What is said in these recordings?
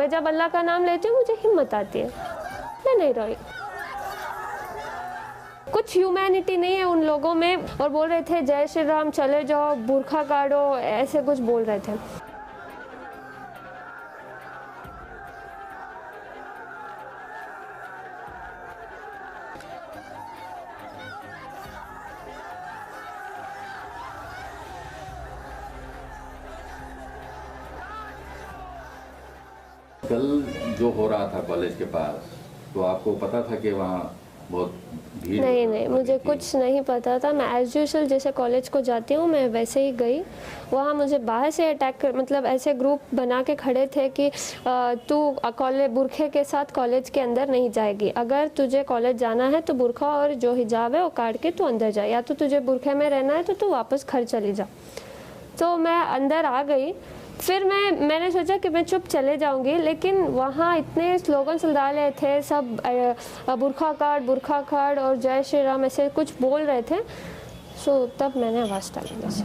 मैं जब अल्लाह का नाम लेती हूँ मुझे हिम्मत आती है, मैं नहीं रोई। कुछ ह्यूमैनिटी नहीं है उन लोगों में, और बोल रहे थे जय श्री राम, चले जाओ, बुर्खा काटो, ऐसे कुछ बोल रहे थे। कल जो हो रहा था कॉलेज के पास, तो आपको पता था कि वहाँ बहुत भीड़? नहीं, मुझे कुछ नहीं पता था। मैं एज यूजुअल जैसे कॉलेज को जाती हूँ मैं वैसे ही गई। वहाँ मुझे बाहर से अटैक कर, मतलब ऐसे ग्रुप बना के खड़े थे कि तू कॉलेज बुरखे के साथ कॉलेज के अंदर नहीं जाएगी, अगर तुझे कॉलेज जाना है तो बुरखा और जो हिजाब है वो काट के तू अंदर जा, या तो तुझे बुरखे में रहना है तो तू वापस घर चली जा। तो मैं अंदर आ गई। फिर मैंने सोचा कि मैं चुप चले जाऊंगी, लेकिन वहाँ इतने स्लोगन डाले थे सब, बुरखा काट और जय श्री राम ऐसे कुछ बोल रहे थे। सो तब मैंने आवाज़ डाली वैसे।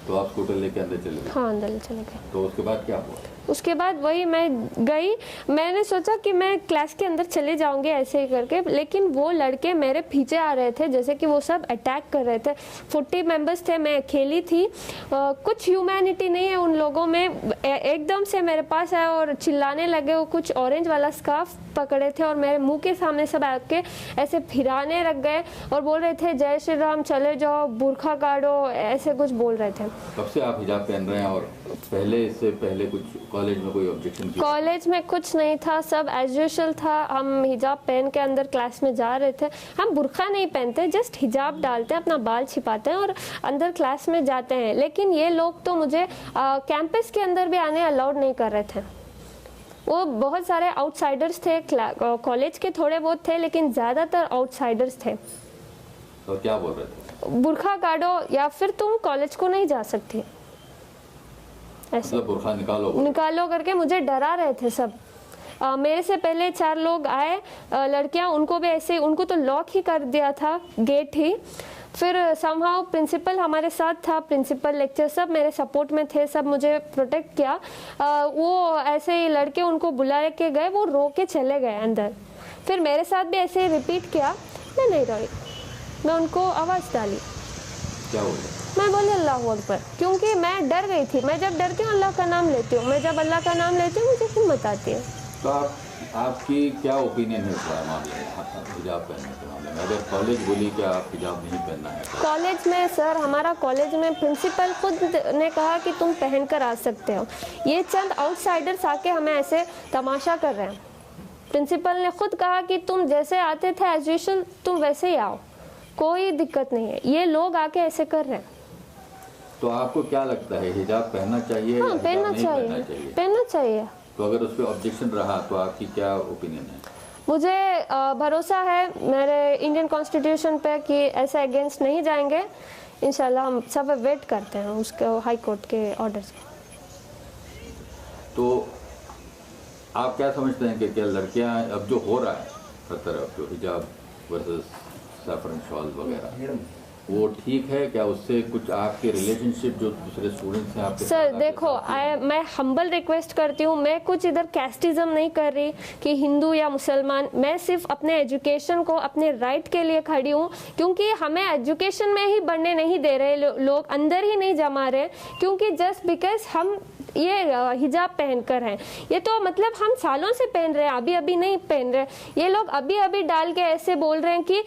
तो आप स्कूटर लेके अंदर चले गए? हाँ, अंदर चले गए। तो उसके बाद क्या हुआ? उसके बाद वही मैं गई, मैंने सोचा कि मैं क्लास के अंदर चले जाऊंगी ऐसे ही करके, लेकिन वो लड़के मेरे पीछे आ रहे थे, जैसे कि वो सब अटैक कर रहे थे। 40 मेंबर्स थे, मैं अकेली थी। कुछ ह्यूमैनिटी नहीं है उन लोगों में। एकदम से मेरे पास आए और चिल्लाने लगे। वो कुछ ऑरेंज वाला स्कार्फ पकड़े थे और मेरे मुंह के सामने सब आके ऐसे फिराने लग गए और बोल रहे थे जय श्री राम, चले जाओ, बुरखा काटो, ऐसे कुछ बोल रहे थे। कब से आप हिजाब पहन रहे हैं, और इससे पहले कुछ कॉलेज में कोई ऑब्जेक्शन? कॉलेज में कुछ नहीं था, सब एज यूजुअल था। हम हिजाब पहन के अंदर क्लास में जा रहे थे। हम बुरखा नहीं पहनते, जस्ट हिजाब डालते हैं, अपना बाल छिपाते हैं और अंदर क्लास में जाते हैं। लेकिन ये लोग तो मुझे कैंपस के अंदर भी आने अलाउड नहीं कर रहे थे। वो बहुत सारे आउटसाइडर्स थे, कॉलेज के थोड़े बहुत थे, लेकिन ज़्यादातर आउटसाइडर्स थे। तो क्या बोल रहे थे? बुरखा काटो या फिर तुम कॉलेज को नहीं जा सकती, ऐसे मतलब बुरखा निकालो करके मुझे डरा रहे थे सब। मेरे से पहले 4 लोग आए, लड़कियां, उनको भी ऐसे, उनको तो लॉक ही कर दिया था, गेट ही। फिर समहाउ प्रिंसिपल हमारे साथ था, प्रिंसिपल लेक्चर सब मेरे सपोर्ट में थे, सब मुझे प्रोटेक्ट किया। वो ऐसे ही लड़के उनको बुला के गए, वो रो के चले गए अंदर। फिर मेरे साथ भी ऐसे ही रिपीट किया, मैं नहीं रोई, मैं उनको आवाज़ डाली। क्या बोले? मैं बोली अल्लाह अकबर, क्योंकि मैं डर गई थी। मैं जब डरती हूँ अल्लाह का नाम लेती हूँ, मैं जब अल्लाह का नाम लेती हूँ मुझे हिम्मत आती है। तो आपकी क्या ओपिनियन है इस मामले में, हिजाब पहनने के मामले में? अगर कॉलेज बोली कि आप हिजाब नहीं पहनना है? कॉलेज में सर, हमारा कॉलेज में प्रिंसिपल खुद ने कहा कि तुम पहन कर आ सकते हो। ये चंद आउटसाइडर्स आके हमें ऐसे तमाशा कर रहे हैं। प्रिंसिपल ने खुद कहा कि तुम जैसे आते थे एज यूजुअल तुम वैसे ही आओ, कोई दिक्कत नहीं है। ये लोग आके ऐसे कर रहे हैं। तो आपको क्या लगता है, हिजाब पहनना चाहिए? हाँ, पहनना चाहिए। तो अगर उस पर ऑब्जेक्शन रहा तो आपकी क्या ओपिनियन है? मुझे भरोसा है मेरे इंडियन कॉन्स्टिट्यूशन पे कि ऐसे अगेंस्ट नहीं जाएंगे। इंशाल्लाह हम सब वेट करते हैं उसके हाई कोर्ट के ऑर्डर्स के। तो आप क्या समझते हैं कि क्या लड़कियां, अब जो हो रहा है हर तरफ, जो हिजाब वर्सेस सैफरन शॉल वगैरह, वो ठीक है क्या? उससे कुछ आपके रिलेशनशिप जो दूसरे स्टूडेंट्स हैं आपके? सर देखो, मैं हम्बल रिक्वेस्ट करती हूँ, मैं कुछ इधर कैस्टिज्म नहीं कर रही कि हिंदू या मुसलमान। मैं सिर्फ अपने एजुकेशन को, अपने राइट के लिए खड़ी हूँ, क्योंकि हमें एजुकेशन में ही बढ़ने नहीं दे रहे लोग, अंदर ही नहीं जमा रहे, क्योंकि जस्ट बिकॉज हम ये हिजाब पहनकर हैं। ये तो मतलब हम सालों से पहन रहे हैं, अभी अभी नहीं पहन रहे। ये लोग अभी अभी डाल के ऐसे बोल रहे हैं कि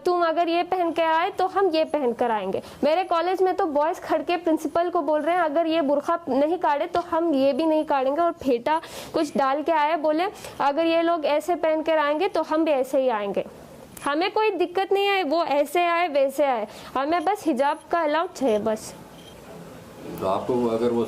तुम अगर ये पहन के आए तो हम ये पहन कर आएंगे। मेरे कॉलेज में तो बॉयज खड़ के प्रिंसिपल को बोल रहे हैं अगर ये बुरखा नहीं काटे तो हम ये भी नहीं काटेंगे, और फेटा कुछ डाल के आए, बोले अगर ये लोग ऐसे पहन कर आएंगे तो हम भी ऐसे ही आएंगे। हमें कोई दिक्कत नहीं है, वो ऐसे आए वैसे आए, हमें बस हिजाब का अलाउड चाहिए बस। तो आपको अगर वो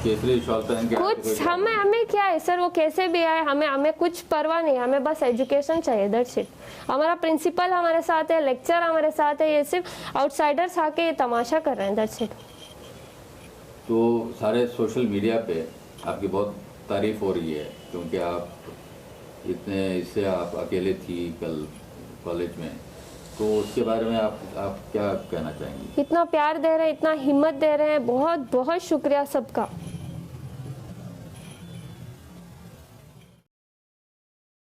केसरी शॉल पहन के कुछ हमें क्या है सर, वो कैसे भी आए, हमें कुछ परवाह नहीं, हमें बस एजुकेशन चाहिए, दैट्स इट। हमारा प्रिंसिपल हमारे साथ है, लेक्चर हमारे साथ है, ये सिर्फ आउटसाइडर्स आके ये तमाशा कर रहे हैं, दैट्स इट। तो सारे सोशल मीडिया पे आपकी बहुत तारीफ हो रही है, क्योंकि आप इतने इससे आप अकेले थी कल कॉलेज में, तो उसके बारे में आप क्या कहना चाहेंगी? इतना प्यार दे रहे हैं, इतना हिम्मत दे रहे हैं, बहुत बहुत शुक्रिया सबका।